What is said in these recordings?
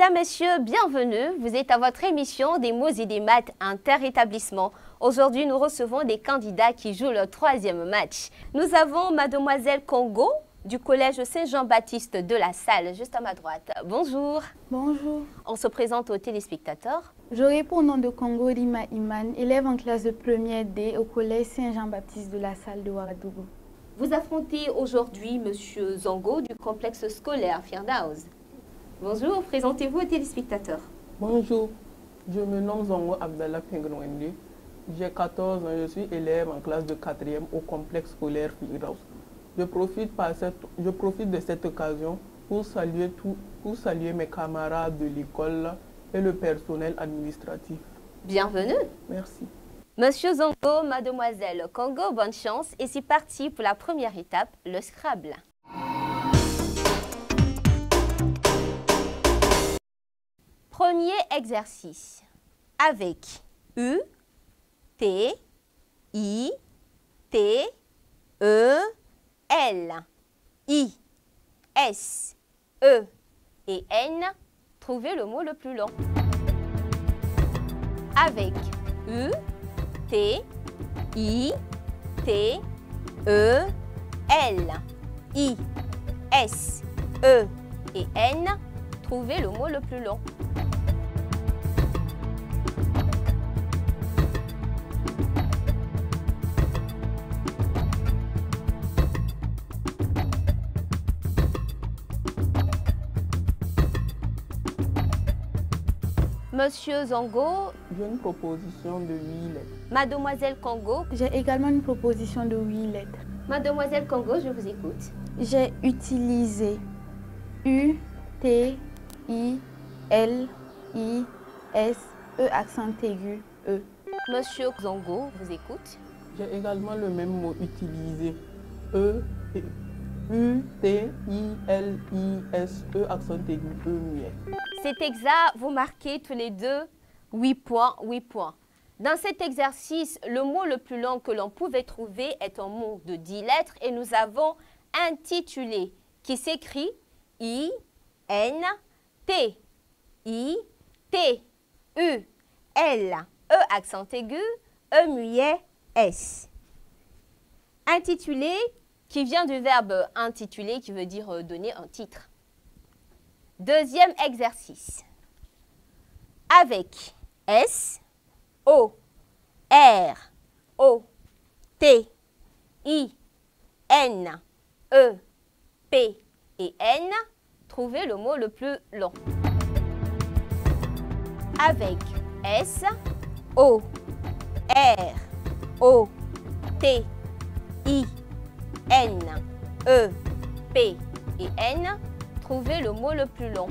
Mesdames, Messieurs, bienvenue. Vous êtes à votre émission des mots et des maths inter-établissement. Aujourd'hui, nous recevons des candidats qui jouent leur troisième match. Nous avons Mademoiselle Congo du collège Saint-Jean-Baptiste de la Salle, juste à ma droite. Bonjour. Bonjour. On se présente aux téléspectateurs. Je réponds au nom de Congo Rima Iman, élève en classe de première D au collège Saint-Jean-Baptiste de la Salle de Ouagadougou. Vous affrontez aujourd'hui Monsieur Zongo du complexe scolaire Firdaus. Bonjour, présentez-vous aux téléspectateurs. Bonjour, je me nomme Zongo Abdallah Pengrouendi. J'ai 14 ans, je suis élève en classe de 4e au complexe scolaire Firdaus. Je profite de cette occasion pour saluer mes camarades de l'école et le personnel administratif. Bienvenue. Merci. Monsieur Zongo, Mademoiselle Congo, bonne chance. Et c'est parti pour la première étape, le Scrabble. Premier exercice. Avec U, T, I, T, E, L, I, S, E et N, trouvez le mot le plus long. Avec U, T, I, T, E, L, I, S, E et N, trouvez le mot le plus long. Monsieur Zongo. J'ai une proposition de 8 lettres. Mademoiselle Congo. J'ai également une proposition de 8 lettres. Mademoiselle Congo, je vous écoute. J'ai utilisé U, T, I, L, I, S, E accent aigu, E. Monsieur Zongo, vous écoute. J'ai également le même mot utilisé. E, U, T, I, L, I, S, E accent aigu, E muet. C'est exact, vous marquez tous les deux 8 points, 8 points. Dans cet exercice, le mot le plus long que l'on pouvait trouver est un mot de 10 lettres et nous avons intitulé qui s'écrit I, N, T, I, T, U, L, E accent aigu, E muet, S. Intitulé qui vient du verbe intituler qui veut dire donner un titre. Deuxième exercice. Avec S, O, R, O, T, I, N, E, P et N, trouvez le mot le plus long. Avec S, O, R, O, T, I, N, E, P et N, trouvez le mot le plus long.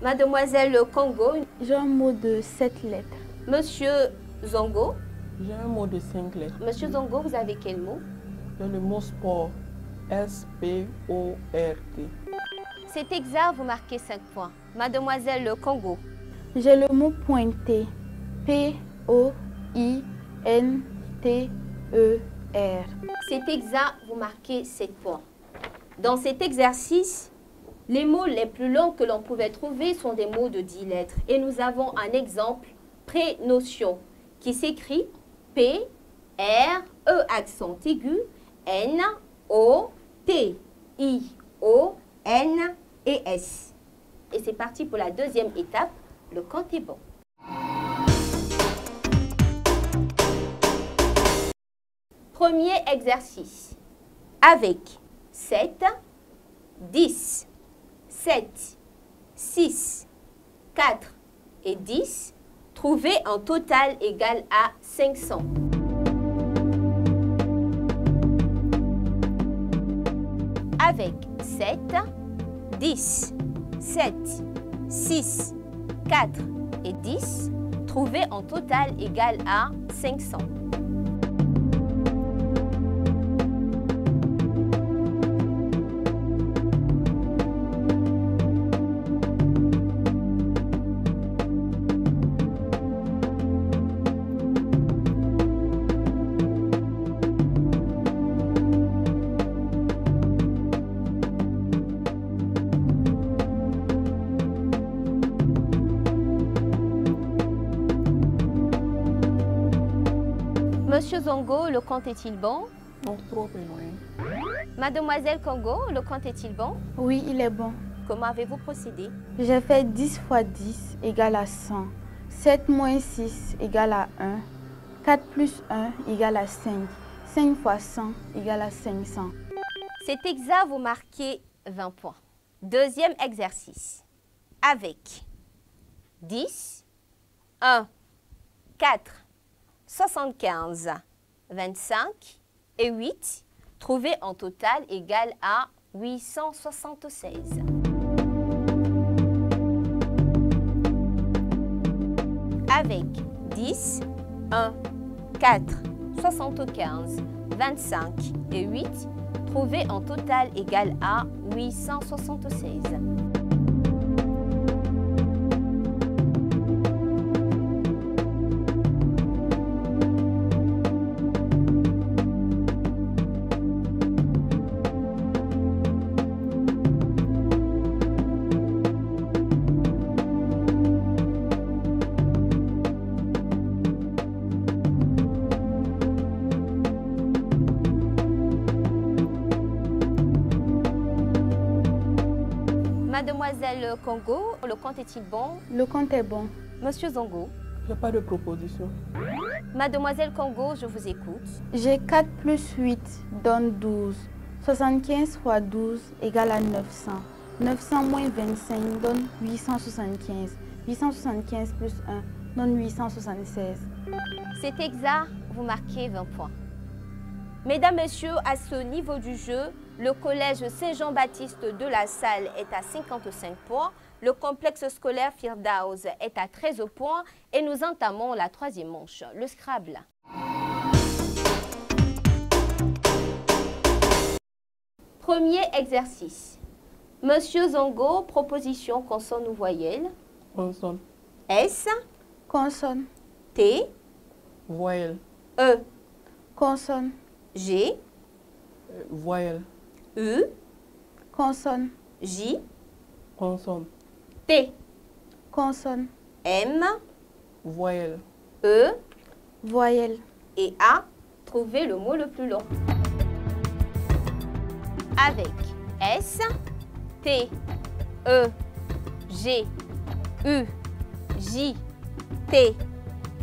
Mademoiselle Congo. J'ai un mot de 7 lettres. Monsieur Zongo. J'ai un mot de 5 lettres. Monsieur Zongo, vous avez quel mot? J'ai le mot sport. S-P-O-R-T. C'est exact, vous marquez 5 points. Mademoiselle Congo. J'ai le mot pointé. P-O-I-N-T-E-R. C'est exact, vous marquez 7 points. Dans cet exercice, les mots les plus longs que l'on pouvait trouver sont des mots de 10 lettres. Et nous avons un exemple, prénotion, qui s'écrit P, R, E accent aigu, N, O, T, I, O, N et S. Et c'est parti pour la deuxième étape, le compte est bon. Premier exercice. Avec 7, 10, 7, 6, 4 et 10, trouvez un total égal à 500. Avec 7, 10, 7, 6, 4 et 10, trouvez un total égal à 500. Monsieur Zongo, le compte est-il bon? Non, trop éloigné. Mademoiselle Congo, le compte est-il bon? Oui, il est bon. Comment avez-vous procédé? J'ai fait 10 fois 10 égale à 100. 7 moins 6 égale à 1. 4 plus 1 égale à 5. 5 fois 100 égale à 500. C'est exact, vous marquez 20 points. Deuxième exercice. Avec 10, 1, 4, 75, 25 et 8, trouvez en total égal à 876. Avec 10, 1, 4, 75, 25 et 8, trouvez en total égal à 876. Mademoiselle Congo, le compte est-il bon? Le compte est bon. Monsieur Zongo. Il n'y a pas de proposition. Mademoiselle Congo, je vous écoute. J'ai 4 plus 8 donne 12. 75 fois 12 égale à 900. 900 moins 25 donne 875. 875 plus 1 donne 876. C'est exact, vous marquez 20 points. Mesdames, Messieurs, à ce niveau du jeu, le collège Saint-Jean-Baptiste de la Salle est à 55 points, le complexe scolaire Firdaus est à 13 points et nous entamons la troisième manche, le Scrabble. Premier exercice. Monsieur Zongo, proposition consonne ou voyelle? Consonne. S, Consonne. T, Voyelle. E, Consonne. G, Voyelle. U, Consonne. J, Consonne. T, Consonne. M, Voyelle. E Voyelle. et A. Trouvez le mot le plus long. Avec S, T, E, G, U, J, T,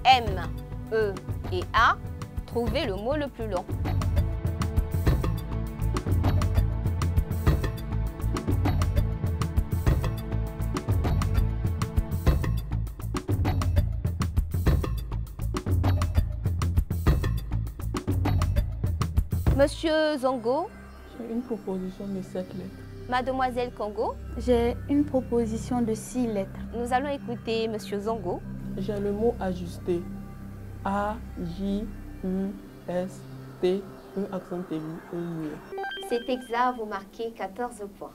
M, E et A. Trouvez le mot le plus long. Monsieur Zongo, J'ai une proposition de 7 lettres. Mademoiselle Congo, J'ai une proposition de 6 lettres. nous allons écouter Monsieur Zongo. J'ai le mot ajusté. A, J, U, S, T, E, accent aigu, E, muet. C'est exact, vous marquez 14 points.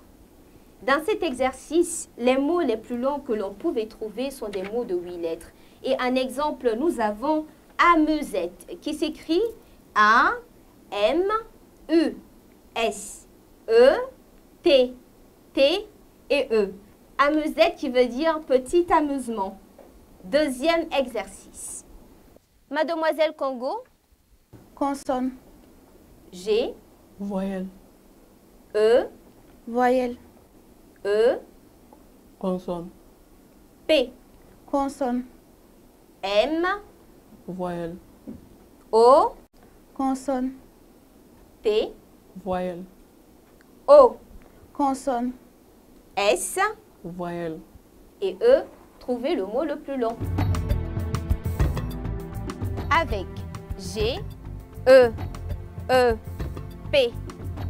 Dans cet exercice, les mots les plus longs que l'on pouvait trouver sont des mots de 8 lettres. Et en exemple, nous avons amusette qui s'écrit A, M, U, S, E, T, T et E. Amusette qui veut dire petit amusement. Deuxième exercice. Mademoiselle Congo, Consonne. G, Voyelle. E, Voyelle. E, Consonne. P, Consonne. M, Voyelle. O, Consonne. T, Voyelle. O, Consonne. S Voyelle. et E. Trouvez le mot le plus long. Avec G, E, P,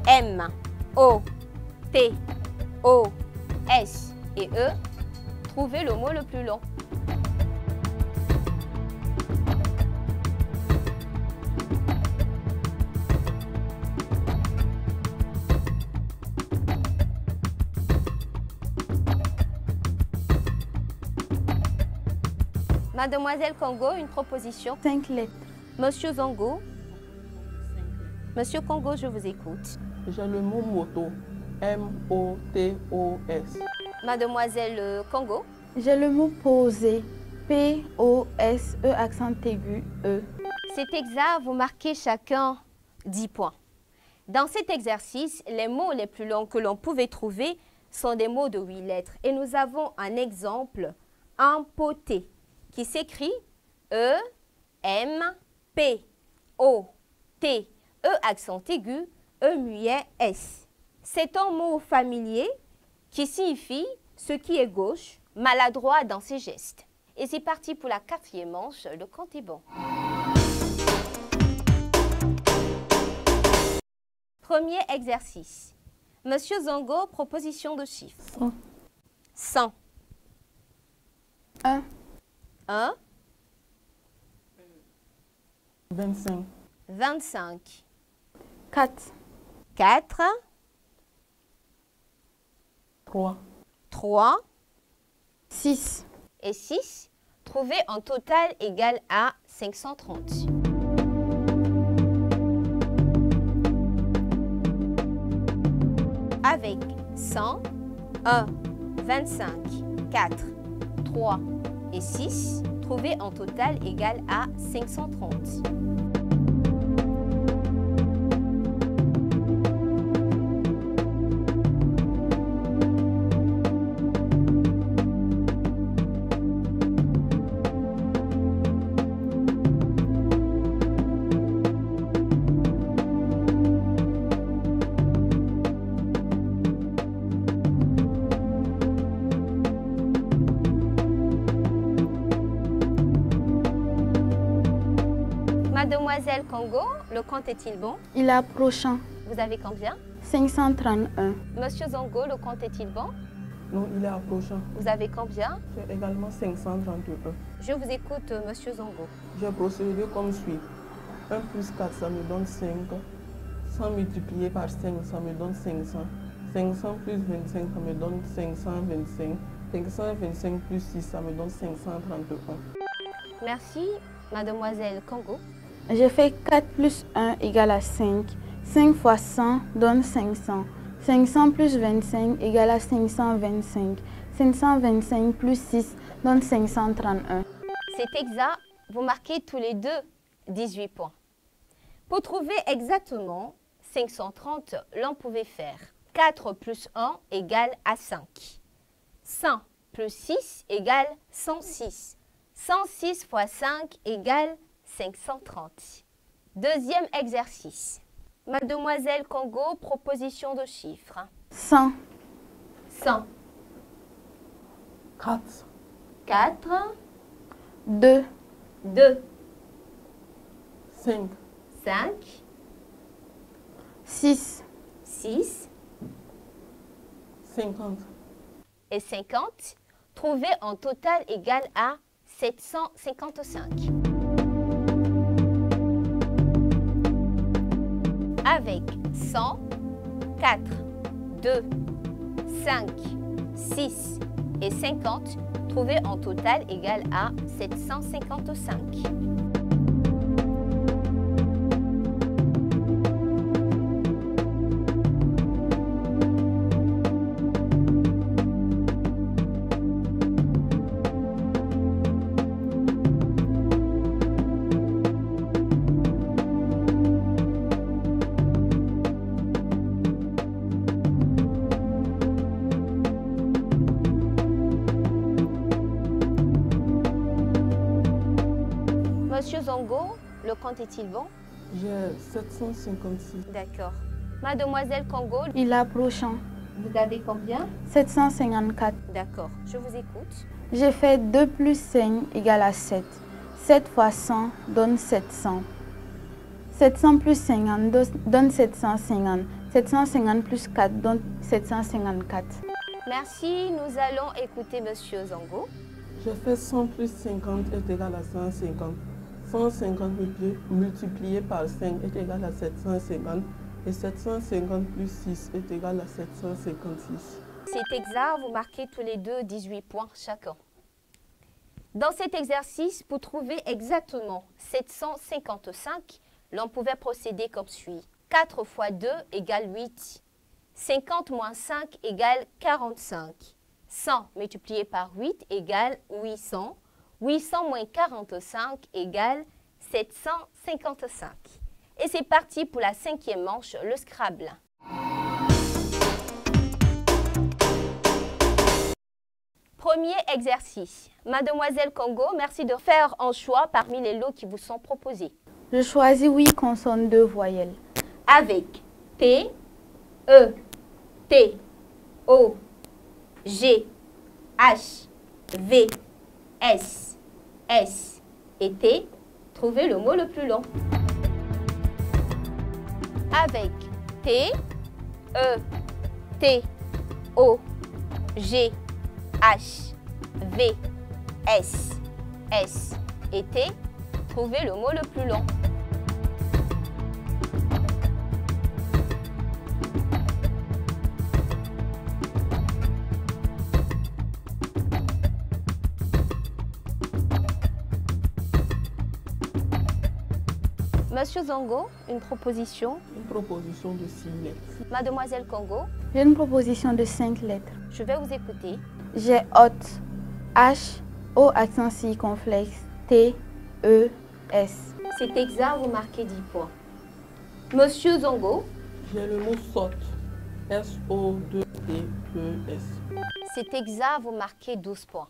M, O, T, O, S et E. Trouvez le mot le plus long. Mademoiselle Congo, une proposition. 5 lettres. Monsieur Zongo. Monsieur Congo, je vous écoute. J'ai le mot moto. M-O-T-O-S. Mademoiselle Congo. J'ai le mot poser. P-O-S-E accent aigu E. C'est exact, vous marquez chacun 10 points. Dans cet exercice, les mots les plus longs que l'on pouvait trouver sont des mots de 8 lettres. Et nous avons un exemple, empoté, qui s'écrit E-M-P-O-T, E accent aigu, E muet S. C'est un mot familier qui signifie ce qui est gauche, maladroit dans ses gestes. Et c'est parti pour la 4e manche, le compte est bon. Premier exercice. Monsieur Zongo, proposition de chiffres. 100. 1, 1, 25. 25. 4, 4, 3. 3 6, et 6. Trouver un total égal à 530. Avec 100, 1, 25, 4, 3 et 6, trouver un total égal à 530. Mademoiselle Congo, le compte est-il bon? il est approchant. Vous avez combien? 531, Monsieur Zongo, le compte est-il bon? Non, il est approchant. Vous avez combien? J'ai également 531. Je vous écoute, Monsieur Zongo. J'ai procédé comme suit. 1 plus 4, ça me donne 5. 100 multiplié par 5, ça me donne 500. 500 plus 25, ça me donne 525. 525 plus 6, ça me donne 531. Merci, Mademoiselle Congo. j'ai fait 4 plus 1 égale à 5. 5 fois 100 donne 500. 500 plus 25 égale à 525. 525 plus 6 donne 531. C'est exact, vous marquez tous les deux 18 points. Pour trouver exactement 530, l'on pouvait faire 4 plus 1 égale à 5. 100 plus 6 égale 106. 106 fois 5 égale 530. Deuxième exercice. Mademoiselle Congo, proposition de chiffres. 100, 100. 4. 4, 2, 2, 5. 5, 6, 6 50. et 50. Trouver un total égal à 755. Avec 100, 4, 2, 5, 6 et 50, trouver un total égal à 755. Monsieur Zongo, le compte est-il bon? J'ai 756. D'accord. Mademoiselle Congo, il est approchant. vous avez combien? 754. D'accord, je vous écoute. J'ai fait 2 plus 5 égale à 7. 7 fois 100 donne 700. 700 plus 50 donne 750. 750 plus 4 donne 754. Merci, nous allons écouter Monsieur Zongo. J'ai fait 100 plus 50 est égal à 150. 150 multiplié par 5 est égal à 750. Et 750 plus 6 est égal à 756. C'est exact, vous marquez tous les deux 18 points chacun. Dans cet exercice, pour trouver exactement 755, l'on pouvait procéder comme suit. 4 fois 2 égale 8. 50 moins 5 égale 45. 100 multiplié par 8 égale 800. 800 moins 45 égale 755. Et c'est parti pour la 5e manche, le Scrabble. Premier exercice. Mademoiselle Congo, merci de faire un choix parmi les lots qui vous sont proposés. Je choisis oui consonne 2 voyelles. Avec T, E, T, O, G, H, V, S, S et T, trouvez le mot le plus long. Avec T, E, T, O, G, H, V, S, S et T, trouvez le mot le plus long. Monsieur Zongo, une proposition. Une proposition de 6 lettres. Mademoiselle Congo, J'ai une proposition de 5 lettres. je vais vous écouter. J'ai hôte, H, O accent circonflexe, T, E, S. C'est exact, vous marquez 10 points. Monsieur Zongo, J'ai le mot saute. S-O-2-T-E-S. c'est exact, vous marquez 12 points.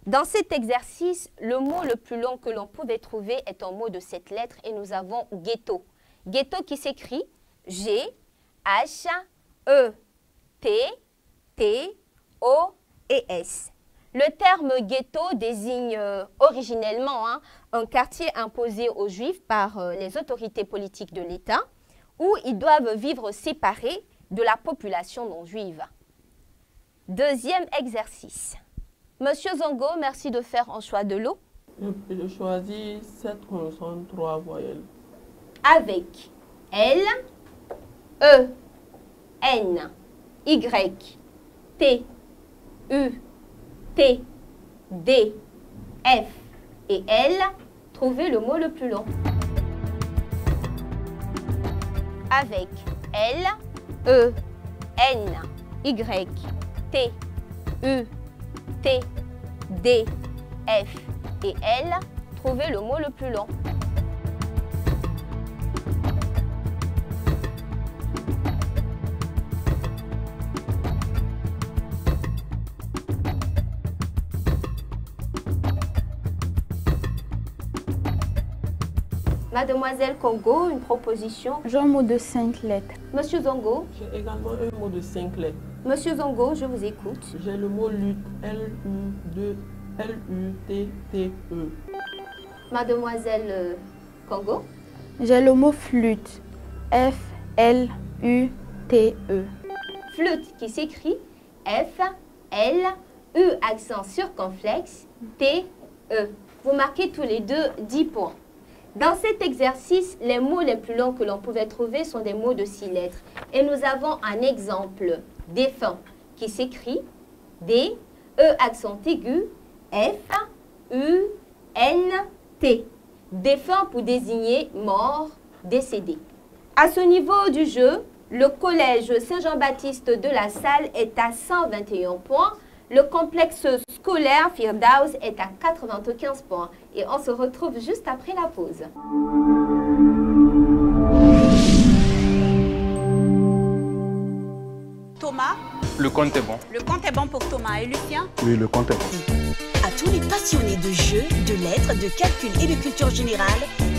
Dans cet exercice, le mot le plus long que l'on pouvait trouver est un mot de 7 lettres et nous avons ghetto. Ghetto qui s'écrit G, H, E, T, T, O et S. Le terme ghetto désigne originellement un quartier imposé aux Juifs par les autorités politiques de l'État où ils doivent vivre séparés de la population non juive. Deuxième exercice. Monsieur Zongo, merci de faire un choix de lot. Je choisis 7 consonnes, 3 voyelles. Avec L, E, N, Y, T, U, T, D, F et L, trouvez le mot le plus long. Avec L, E, N, Y, T, U, T, D, F et L, trouvez le mot le plus long. Mademoiselle Congo, une proposition. J'ai un mot de 5 lettres. Monsieur Zongo, J'ai également un mot de 5 lettres. Monsieur Zongo, je vous écoute. J'ai le mot lutte. L-U-T-T-E. Mademoiselle Congo, J'ai le mot flûte, F, L, U, T, E. flûte qui s'écrit F, L, U accent circonflexe, T, E. Vous marquez tous les deux 10 points. Dans cet exercice, les mots les plus longs que l'on pouvait trouver sont des mots de 6 lettres. Et nous avons un exemple défunt qui s'écrit D, E accent aigu, F, U, N, T. Défunt pour désigner mort, décédé. À ce niveau du jeu, le collège Saint-Jean-Baptiste de la Salle est à 121 points. Le complexe scolaire Firdaus est à 95 points. Et on se retrouve juste après la pause. Thomas, Le compte est bon. le compte est bon pour Thomas et Lucien. Oui, le compte est bon. À tous les passionnés de jeux, de lettres, de calcul et de culture générale,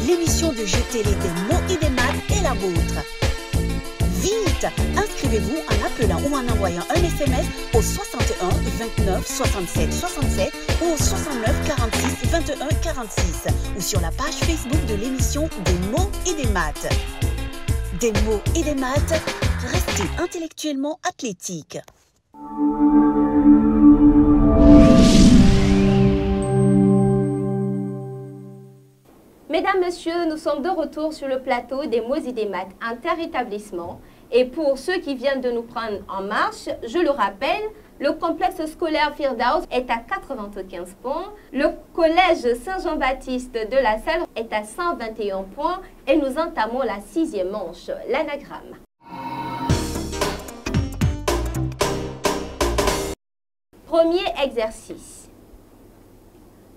l'émission de jeux télé des mots et des maths est la vôtre. Vite, inscrivez-vous en appelant ou en envoyant un SMS au 61 29 67 67 ou au 69 46 21 46 ou sur la page Facebook de l'émission des mots et des maths. Des mots et des maths, restez intellectuellement athlétique. Mesdames, Messieurs, nous sommes de retour sur le plateau des mots et des maths inter-établissement. Et pour ceux qui viennent de nous prendre en marche, je le rappelle, le complexe scolaire Firdaus est à 95 points. Le collège Saint-Jean-Baptiste de la Salle est à 121 points. Et nous entamons la 6e manche, l'anagramme. Premier exercice.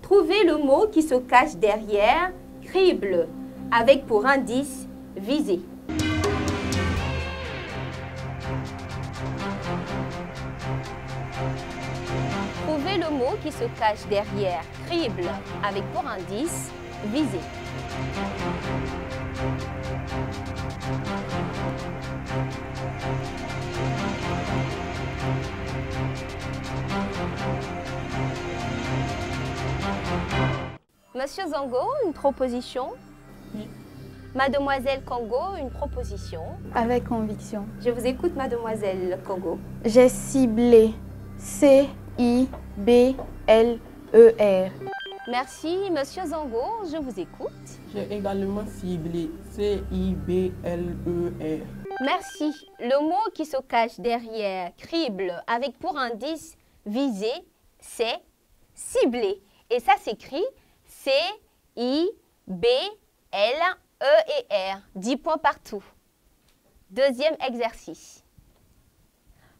Trouvez le mot qui se cache derrière crible avec pour indice visée. Trouvez le mot qui se cache derrière crible avec pour indice visée. Monsieur Zongo, une proposition? Oui. Mademoiselle Congo, une proposition? Avec conviction. Je vous écoute, Mademoiselle Congo. J'ai ciblé. C-I-B-L-E-R. Merci, Monsieur Zongo, je vous écoute. J'ai également ciblé C-I-B-L-E-R. Merci. Le mot qui se cache derrière crible avec pour indice visé, c'est ciblé. Et ça s'écrit C-I-B-L-E-R. 10 points partout. Deuxième exercice.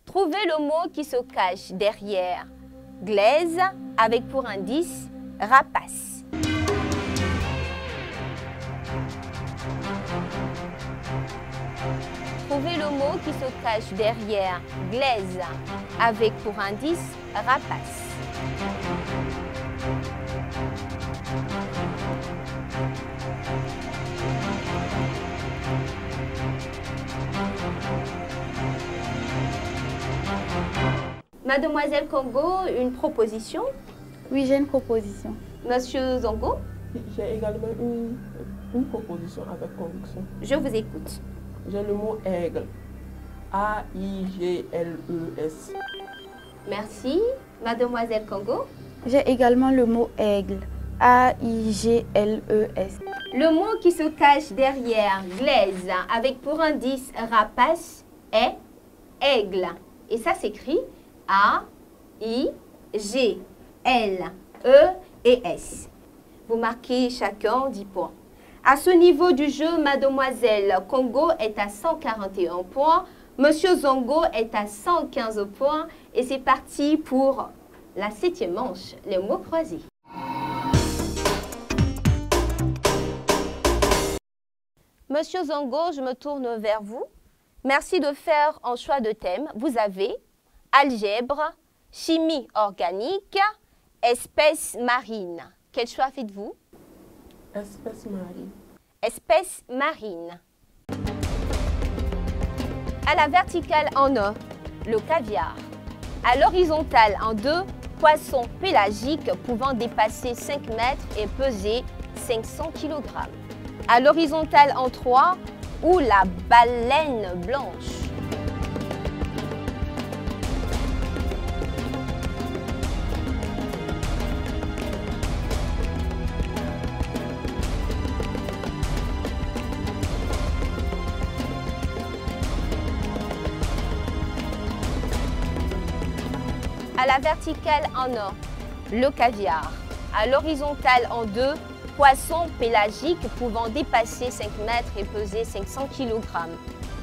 Trouvez le mot qui se cache derrière glaise avec pour indice rapace. Trouvez le mot qui se cache derrière glaise avec pour indice rapace. Mademoiselle Congo, une proposition? Oui, j'ai une proposition. Monsieur Zongo, J'ai également une proposition avec conviction. je vous écoute. J'ai le mot aigle. A-I-G-L-E-S. Merci. Mademoiselle Congo. J'ai également le mot aigle. A-I-G-L-E-S. Le mot qui se cache derrière glaise avec pour indice rapace est aigle. Et ça s'écrit A-I-G-L-E-S. Vous marquez chacun 10 points. À ce niveau du jeu, Mademoiselle Congo est à 141 points. Monsieur Zongo est à 115 points. Et c'est parti pour la 7e manche, les mots croisés. Monsieur Zongo, je me tourne vers vous. Merci de faire un choix de thème. Vous avez algèbre, chimie organique, espèces marines. Quel choix faites-vous? Espèce marine. Espèces marines. À la verticale en 1, le caviar. À l'horizontale en 2, poisson pélagique pouvant dépasser 5 mètres et peser 500 kg. À l'horizontale en 3, ou la baleine blanche. À la verticale en 1, le caviar. À l'horizontale en 2, poisson pélagique pouvant dépasser 5 mètres et peser 500 kg.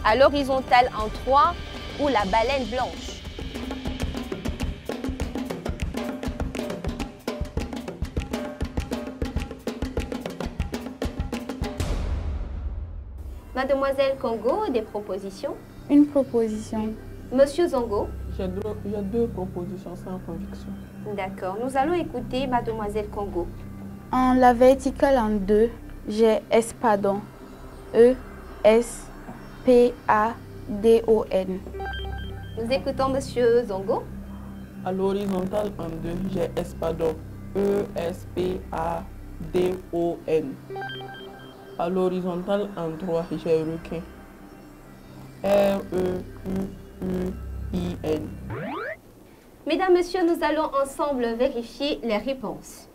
À l'horizontale en 3, ou la baleine blanche. Mademoiselle Congo, des propositions? Une proposition. Monsieur Zongo? J'ai deux propositions sans conviction. D'accord. Nous allons écouter Mademoiselle Congo. En la verticale en 2, j'ai espadon. E-S-P-A-D-O-N. Nous écoutons Monsieur Zongo. À l'horizontale en 2, j'ai espadon. E-S-P-A-D-O-N. À l'horizontale en 3, j'ai requin. R-E-Q-U-I-N. Mesdames, Messieurs, nous allons ensemble vérifier les réponses.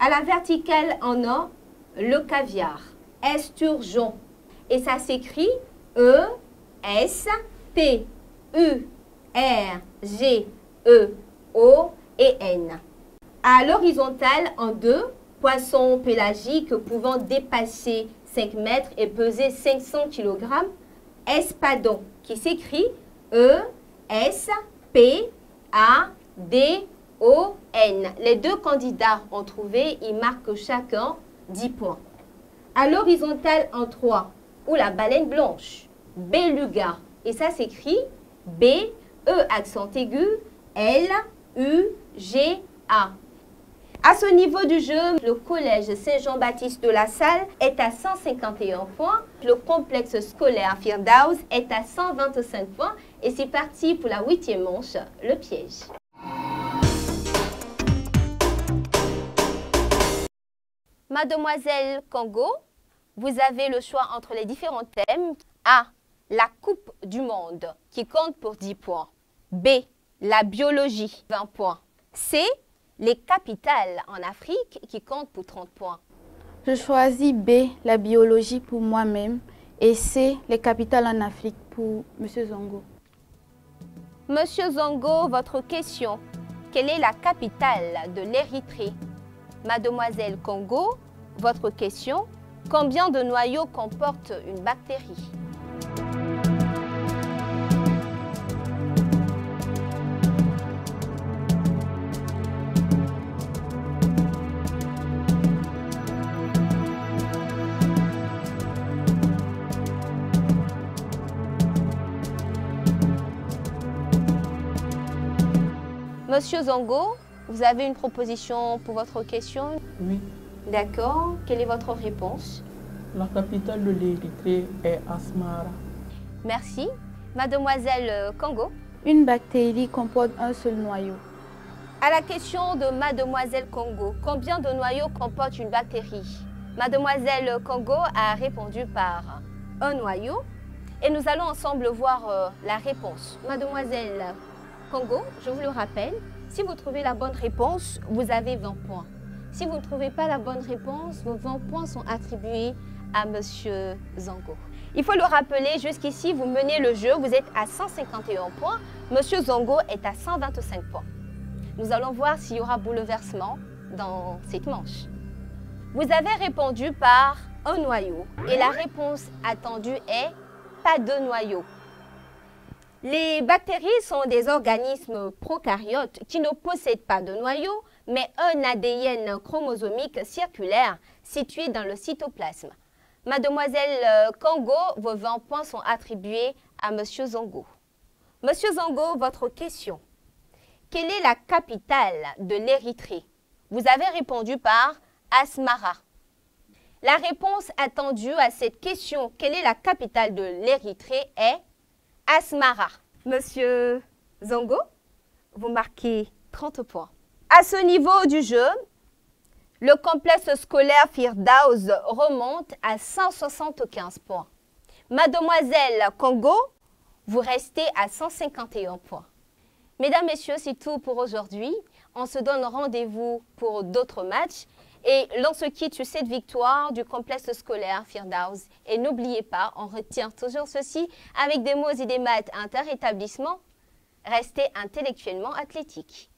À la verticale en 1, le caviar. Esturgeon. Et ça s'écrit E-S-T-U-R-G-E-O-N. À l'horizontale en 2, poisson pélagique pouvant dépasser 5 mètres et peser 500 kg. Espadon, qui s'écrit E-S-P-A-D-O-N. Les deux candidats ont trouvé, ils marquent chacun 10 points. À l'horizontale en 3, ou la baleine blanche, beluga. Et ça s'écrit B, E accent aigu, L, U, G, A. À ce niveau du jeu, le collège Saint-Jean-Baptiste de la Salle est à 151 points. Le complexe scolaire Firdaus est à 125 points. Et c'est parti pour la 8e manche, le piège. Mademoiselle Congo, vous avez le choix entre les différents thèmes. A, la Coupe du Monde, qui compte pour 10 points. B, la biologie, 20 points. C, les capitales en Afrique, qui comptent pour 30 points. Je choisis B, la biologie pour moi-même, et C, les capitales en Afrique pour M. Zongo. Monsieur Zongo, votre question. Quelle est la capitale de l'Érythrée? Mademoiselle Congo, votre question. Combien de noyaux comporte une bactérie? Monsieur Zongo, vous avez une proposition pour votre question? Oui, D'accord. Quelle est votre réponse? la capitale de l'Érythrée est Asmara. Merci. Mademoiselle Congo. Une bactérie comporte un seul noyau. À la question de Mademoiselle Congo, combien de noyaux comporte une bactérie? Mademoiselle Congo a répondu par un noyau. Et nous allons ensemble voir la réponse. Mademoiselle Congo, je vous le rappelle, si vous trouvez la bonne réponse, vous avez 20 points. Si vous ne trouvez pas la bonne réponse, vos 20 points sont attribués à Monsieur Zongo. Il faut le rappeler, jusqu'ici, vous menez le jeu, vous êtes à 151 points, Monsieur Zongo est à 125 points. Nous allons voir s'il y aura bouleversement dans cette manche. Vous avez répondu par un noyau et la réponse attendue est pas de noyau. Les bactéries sont des organismes prokaryotes qui ne possèdent pas de noyau, mais un ADN chromosomique circulaire situé dans le cytoplasme. Mademoiselle Congo, vos 20 points sont attribués à Monsieur Zongo. Monsieur Zongo, votre question. Quelle est la capitale de l'Érythrée? Vous avez répondu par Asmara. La réponse attendue à cette question, quelle est la capitale de l'Érythrée, est Asmara. Monsieur Zongo, vous marquez 30 points. À ce niveau du jeu, le complexe scolaire Firdaus remonte à 175 points. Mademoiselle Congo, vous restez à 151 points. Mesdames, Messieurs, c'est tout pour aujourd'hui. On se donne rendez-vous pour d'autres matchs. Et l'on se quitte sur cette victoire du complexe scolaire Firdaus. Et n'oubliez pas, on retient toujours ceci, avec des mots et des maths inter-établissements, restez intellectuellement athlétique.